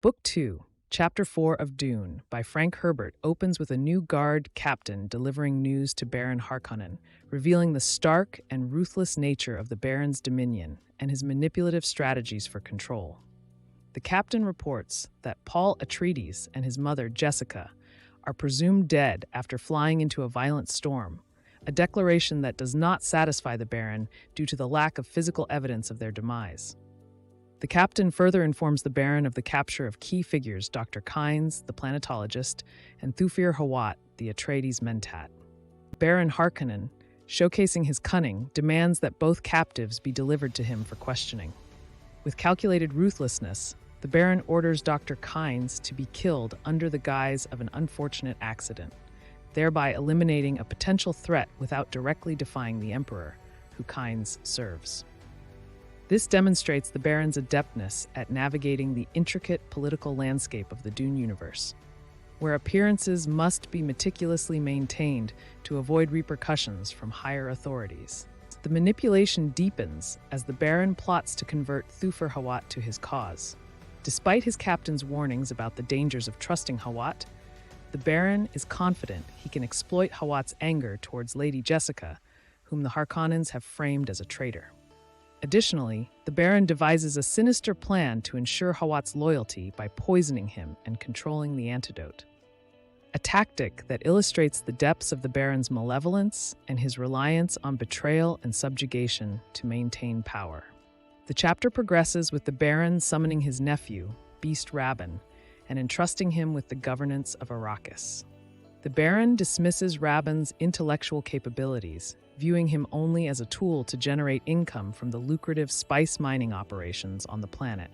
Book 2, Chapter 4 of Dune by Frank Herbert opens with a new guard captain delivering news to Baron Harkonnen, revealing the stark and ruthless nature of the Baron's dominion and his manipulative strategies for control. The captain reports that Paul Atreides and his mother Jessica are presumed dead after flying into a violent storm, a declaration that does not satisfy the Baron due to the lack of physical evidence of their demise. The captain further informs the Baron of the capture of key figures Dr. Kynes, the planetologist, and Thufir Hawat, the Atreides mentat. Baron Harkonnen, showcasing his cunning, demands that both captives be delivered to him for questioning. With calculated ruthlessness, the Baron orders Dr. Kynes to be killed under the guise of an unfortunate accident, thereby eliminating a potential threat without directly defying the Emperor, who Kynes serves. This demonstrates the Baron's adeptness at navigating the intricate political landscape of the Dune universe, where appearances must be meticulously maintained to avoid repercussions from higher authorities. The manipulation deepens as the Baron plots to convert Thufir Hawat to his cause. Despite his captain's warnings about the dangers of trusting Hawat, the Baron is confident he can exploit Hawat's anger towards Lady Jessica, whom the Harkonnens have framed as a traitor. Additionally, the Baron devises a sinister plan to ensure Hawat's loyalty by poisoning him and controlling the antidote. A tactic that illustrates the depths of the Baron's malevolence and his reliance on betrayal and subjugation to maintain power. The chapter progresses with the Baron summoning his nephew, Beast Rabban, and entrusting him with the governance of Arrakis. The Baron dismisses Rabban's intellectual capabilities, viewing him only as a tool to generate income from the lucrative spice mining operations on the planet.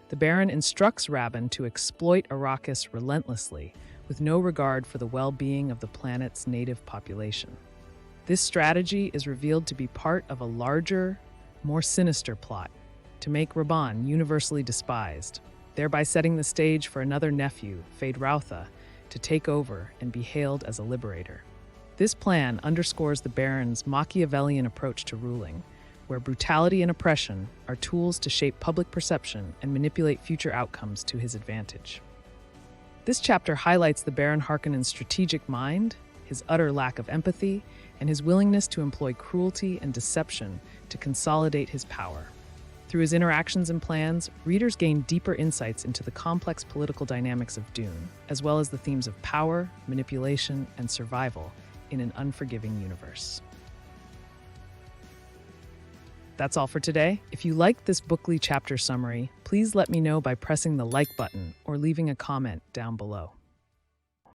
The Baron instructs Rabban to exploit Arrakis relentlessly, with no regard for the well-being of the planet's native population. This strategy is revealed to be part of a larger, more sinister plot to make Rabban universally despised, thereby setting the stage for another nephew, Feyd-Rautha, to take over and be hailed as a liberator. This plan underscores the Baron's Machiavellian approach to ruling, where brutality and oppression are tools to shape public perception and manipulate future outcomes to his advantage. This chapter highlights the Baron Harkonnen's strategic mind, his utter lack of empathy, and his willingness to employ cruelty and deception to consolidate his power. Through his interactions and plans, readers gain deeper insights into the complex political dynamics of Dune, as well as the themes of power, manipulation, and survival in an unforgiving universe. That's all for today. If you liked this bookly chapter summary, please let me know by pressing the like button or leaving a comment down below.